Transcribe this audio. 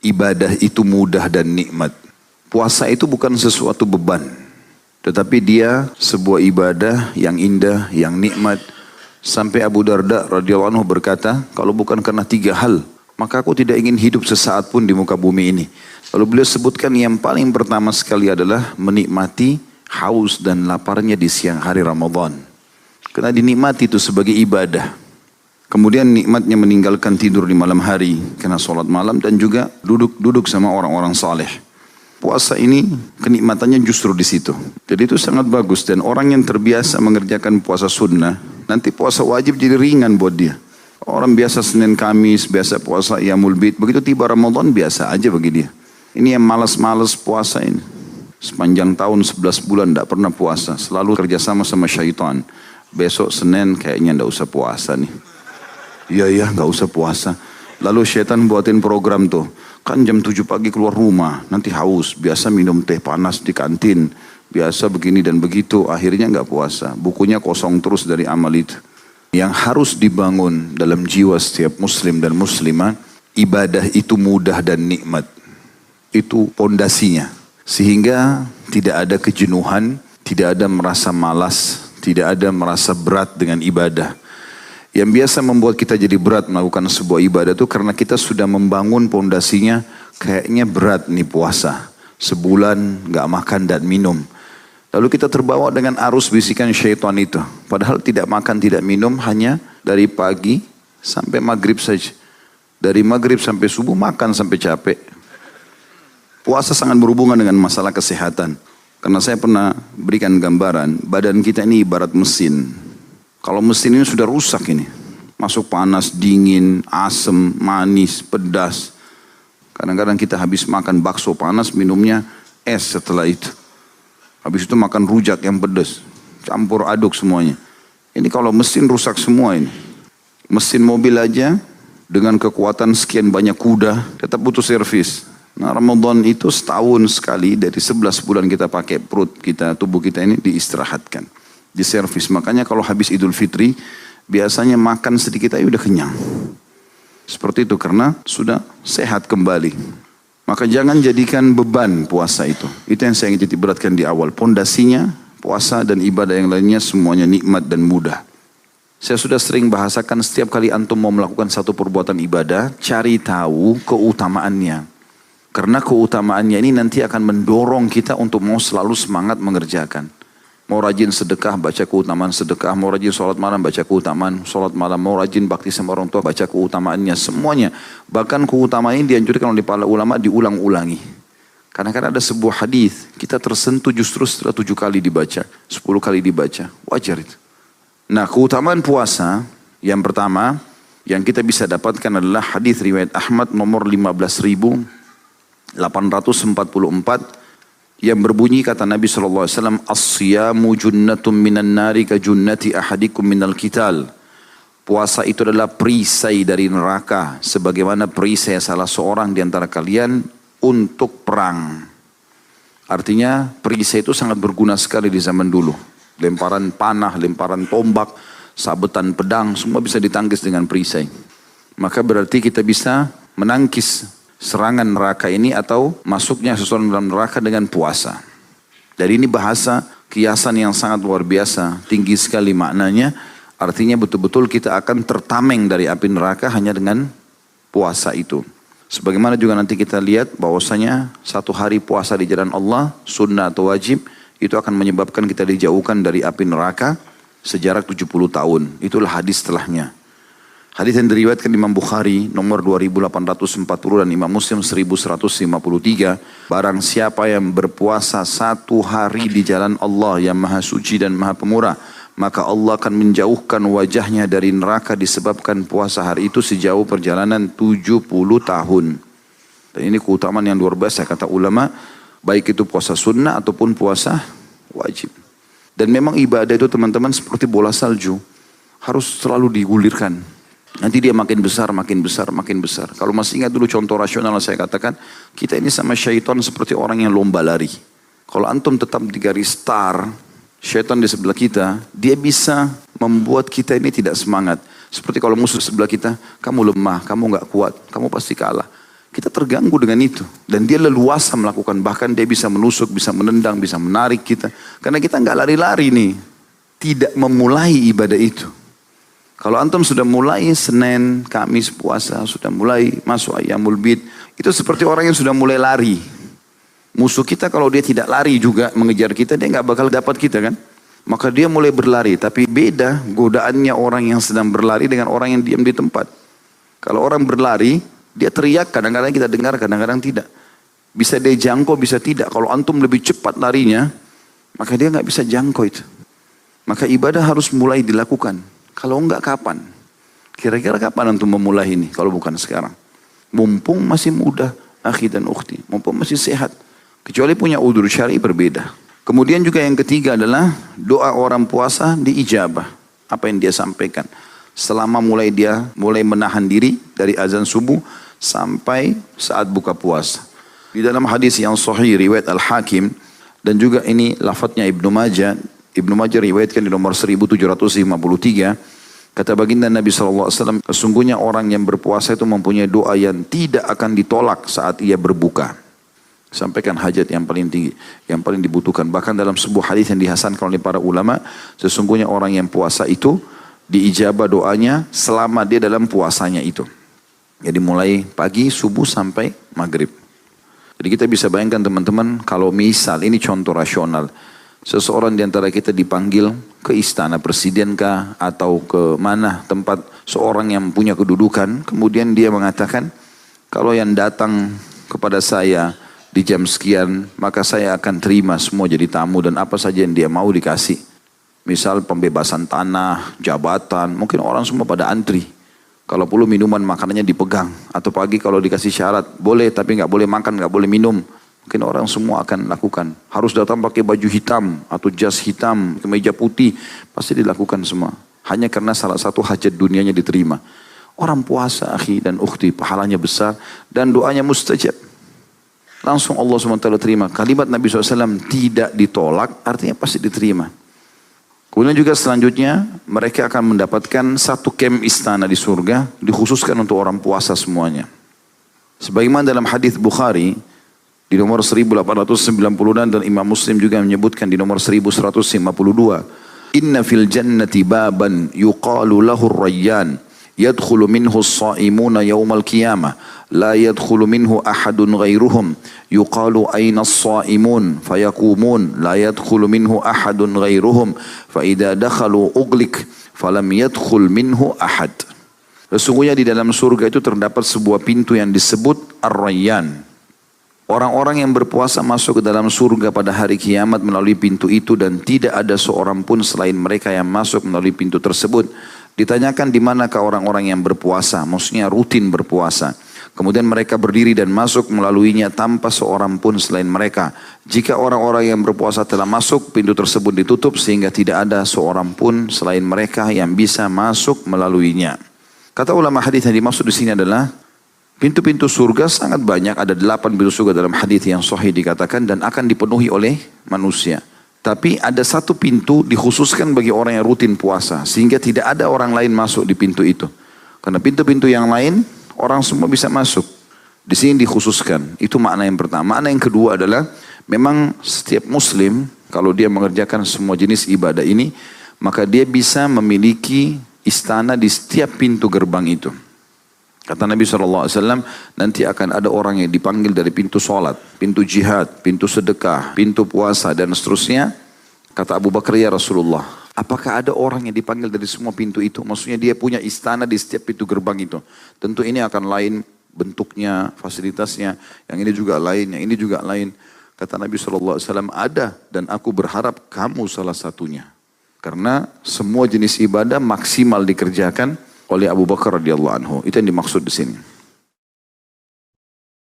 ibadah itu mudah dan nikmat. Puasa itu bukan sesuatu beban, tetapi dia sebuah ibadah yang indah, yang nikmat. Sampai Abu Darda radhiyallahu anhu berkata, kalau bukan karena 3 hal, maka aku tidak ingin hidup sesaat pun di muka bumi ini. Lalu beliau sebutkan yang paling pertama sekali adalah menikmati haus dan laparnya di siang hari Ramadan. Karena dinikmati itu sebagai ibadah. Kemudian nikmatnya meninggalkan tidur di malam hari karena sholat malam dan juga duduk sama orang-orang saleh. Puasa ini kenikmatannya justru di situ. Jadi itu sangat bagus dan orang yang terbiasa mengerjakan puasa sunnah, nanti puasa wajib jadi ringan buat dia. Orang biasa Senin Kamis, biasa puasa Iyamul Bid, begitu tiba Ramadan biasa aja bagi dia. Ini yang malas-malas puasa ini. Sepanjang tahun 11 bulan tidak pernah puasa, selalu kerjasama sama syaitan. Besok Senin kayaknya tidak usah puasa nih. Iya nggak usah puasa. Lalu syaitan buatin program tuh. Kan jam 7 pagi keluar rumah, nanti haus. Biasa minum teh panas di kantin. Biasa begini dan begitu, akhirnya nggak puasa. Bukunya kosong terus dari amal itu. Yang harus dibangun dalam jiwa setiap muslim dan muslimah, ibadah itu mudah dan nikmat. Itu pondasinya. Sehingga tidak ada kejenuhan, tidak ada merasa malas, tidak ada merasa berat dengan ibadah. Yang biasa membuat kita jadi berat melakukan sebuah ibadah itu karena kita sudah membangun pondasinya, kayaknya berat nih puasa. Sebulan gak makan dan minum. Lalu kita terbawa dengan arus bisikan syaitan itu. Padahal tidak makan, tidak minum hanya dari pagi sampai maghrib saja. Dari maghrib sampai subuh makan sampai capek. Puasa sangat berhubungan dengan masalah kesehatan. Karena saya pernah berikan gambaran, badan kita ini ibarat mesin. Kalau mesin ini sudah rusak ini. Masuk panas, dingin, asam, manis, pedas. Kadang-kadang kita habis makan bakso panas, minumnya es setelah itu. Habis itu makan rujak yang pedas. Campur aduk semuanya. Ini kalau mesin rusak semua ini. Mesin mobil aja dengan kekuatan sekian banyak kuda tetap butuh servis. Nah Ramadan itu setahun sekali dari 11 bulan kita pakai perut kita, tubuh kita ini diistirahatkan. Diservis. Makanya kalau habis Idul Fitri biasanya makan sedikit aja udah kenyang. Seperti itu karena sudah sehat kembali. Maka jangan jadikan beban puasa itu. Itu yang saya ingin titik beratkan di awal. Pondasinya puasa dan ibadah yang lainnya semuanya nikmat dan mudah. Saya sudah sering bahasakan setiap kali antum mau melakukan satu perbuatan ibadah, cari tahu keutamaannya. Karena keutamaannya ini nanti akan mendorong kita untuk mau selalu semangat mengerjakan. Mau rajin sedekah, baca keutamaan sedekah. Mau rajin sholat malam, baca keutamaan sholat malam. Mau rajin bakti sama orang tua, baca keutamaannya. Semuanya. Bahkan keutamaan ini dianjurkan oleh para ulama diulang-ulangi. Karena kan ada sebuah hadis kita tersentuh justru setelah 7 kali dibaca. 10 kali dibaca. Wajar itu. Nah keutamaan puasa yang pertama yang kita bisa dapatkan adalah hadis riwayat Ahmad nomor 15.844. Yang berbunyi kata Nabi SAW, As-siyamu junnatun minan nari ka junnati ahadikum minal kital. Puasa itu adalah perisai dari neraka. Sebagaimana perisai salah seorang di antara kalian untuk perang. Artinya perisai itu sangat berguna sekali di zaman dulu. Lemparan panah, lemparan tombak, sabetan pedang, semua bisa ditangkis dengan perisai. Maka berarti kita bisa menangkis serangan neraka ini atau masuknya seseorang dalam neraka dengan puasa. Jadi ini bahasa kiasan yang sangat luar biasa, tinggi sekali maknanya. Artinya betul-betul kita akan tertameng dari api neraka hanya dengan puasa itu. Sebagaimana juga nanti kita lihat bahwasanya 1 hari puasa di jalan Allah, sunnah atau wajib, itu akan menyebabkan kita dijauhkan dari api neraka sejarak 70 tahun. Itulah hadis setelahnya. Hadis yang diriwayatkan Imam Bukhari nomor 2840 dan Imam Muslim 1153. Barang siapa yang berpuasa 1 hari di jalan Allah yang maha suci dan maha pemurah, maka Allah akan menjauhkan wajahnya dari neraka disebabkan puasa hari itu sejauh perjalanan 70 tahun. Dan ini keutamaan yang luar biasa kata ulama, baik itu puasa sunnah ataupun puasa wajib. Dan memang ibadah itu teman-teman seperti bola salju, harus selalu digulirkan. Nanti dia makin besar, makin besar, makin besar. Kalau masih ingat dulu contoh rasional saya katakan, kita ini sama syaitan seperti orang yang lomba lari. Kalau antum tetap di garis start, syaitan di sebelah kita, dia bisa membuat kita ini tidak semangat. Seperti kalau musuh sebelah kita, kamu lemah, kamu gak kuat, kamu pasti kalah. Kita terganggu dengan itu. Dan dia leluasa melakukan. Bahkan dia bisa menusuk, bisa menendang, bisa menarik kita. Karena kita nggak lari-lari nih. Tidak memulai ibadah itu. Kalau antum sudah mulai Senin, Kamis, puasa. Sudah mulai masuk Ayyamul Bid. Itu seperti orang yang sudah mulai lari. Musuh kita kalau dia tidak lari juga mengejar kita. Dia nggak bakal dapat kita kan. Maka dia mulai berlari. Tapi beda godaannya orang yang sedang berlari dengan orang yang diam di tempat. Kalau orang berlari. Dia teriak, kadang-kadang kita dengar, kadang-kadang tidak. Bisa dia jangkau, bisa tidak. Kalau antum lebih cepat larinya, maka dia nggak bisa jangkau itu. Maka ibadah harus mulai dilakukan. Kalau enggak kapan? Kira-kira kapan antum memulai ini? Kalau bukan sekarang. Mumpung masih muda, akhi dan ukhti. Mumpung masih sehat. Kecuali punya udzur syar'i berbeda. Kemudian juga yang ketiga adalah doa orang puasa diijabah. Apa yang dia sampaikan. Selama dia mulai menahan diri dari azan subuh sampai saat buka puasa. Di dalam hadis yang sahih riwayat Al-Hakim dan juga ini lafadznya Ibnu Majah riwayatkan di nomor 1753, kata baginda Nabi SAW, sesungguhnya orang yang berpuasa itu mempunyai doa yang tidak akan ditolak saat ia berbuka. Sampaikan hajat yang paling tinggi, yang paling dibutuhkan. Bahkan dalam sebuah hadis yang dihasankan oleh para ulama, sesungguhnya orang yang puasa itu diijabah doanya selama dia dalam puasanya itu. Jadi mulai pagi, subuh sampai maghrib. Jadi kita bisa bayangkan teman-teman, kalau misal, ini contoh rasional. Seseorang di antara kita dipanggil ke istana presiden kah, atau ke mana tempat seorang yang punya kedudukan. Kemudian dia mengatakan, kalau yang datang kepada saya di jam sekian, maka saya akan terima semua jadi tamu dan apa saja yang dia mau dikasih. Misal pembebasan tanah, jabatan, mungkin orang semua pada antri. Kalau perlu minuman makanannya dipegang. Atau pagi kalau dikasih syarat, boleh tapi nggak boleh makan, nggak boleh minum. Mungkin orang semua akan lakukan. Harus datang pakai baju hitam atau jas hitam, kemeja putih. Pasti dilakukan semua. Hanya karena salah satu hajat dunianya diterima. Orang puasa akhi dan ukhti, pahalanya besar dan doanya mustajab. Langsung Allah SWT terima. Kalimat Nabi SAW tidak ditolak, artinya pasti diterima. Kemudian juga selanjutnya mereka akan mendapatkan satu kem istana di surga dikhususkan untuk orang puasa semuanya. Sebagaimana dalam hadis Bukhari di nomor 1896 dan Imam Muslim juga menyebutkan di nomor 1152. Inna fil jannati baban yuqalu lahu ar-rayyan yadkhulu minhu as-sa'imuna yawmal qiyamah la yadkhulu minhu ahadun ghairuhum yuqalu aina as-sa'imun fayaqumun la yadkhulu minhu ahadun ghairuhum fa idza dakhalu ughliq falam yadkhul minhu ahad. Sesungguhnya di dalam surga itu terdapat sebuah pintu yang disebut Ar-Rayyan. Orang-orang yang berpuasa masuk ke dalam surga pada hari kiamat melalui pintu itu dan tidak ada seorang pun selain mereka yang masuk melalui pintu tersebut. Ditanyakan di manakah orang-orang yang berpuasa, maksudnya rutin berpuasa. Kemudian mereka berdiri dan masuk melaluinya tanpa seorang pun selain mereka. Jika orang-orang yang berpuasa telah masuk, pintu tersebut ditutup sehingga tidak ada seorang pun selain mereka yang bisa masuk melaluinya. Kata ulama hadis yang dimaksud di sini adalah pintu-pintu surga sangat banyak, ada 8 pintu surga dalam hadis yang sahih dikatakan dan akan dipenuhi oleh manusia. Tapi ada satu pintu dikhususkan bagi orang yang rutin puasa sehingga tidak ada orang lain masuk di pintu itu. Karena pintu-pintu yang lain orang semua bisa masuk. Di sini dikhususkan. Itu makna yang pertama. Makna yang kedua adalah memang setiap muslim kalau dia mengerjakan semua jenis ibadah ini maka dia bisa memiliki istana di setiap pintu gerbang itu. Kata Nabi SAW, nanti akan ada orang yang dipanggil dari pintu sholat, pintu jihad, pintu sedekah, pintu puasa dan seterusnya. Kata Abu Bakar, ya Rasulullah, apakah ada orang yang dipanggil dari semua pintu itu? Maksudnya dia punya istana di setiap pintu gerbang itu. Tentu ini akan lain bentuknya, fasilitasnya, yang ini juga lain, yang ini juga lain. Kata Nabi SAW, ada dan aku berharap kamu salah satunya. Karena semua jenis ibadah maksimal dikerjakan oleh Abu Bakar radhiyallahu anhu. Itu yang dimaksud di sini.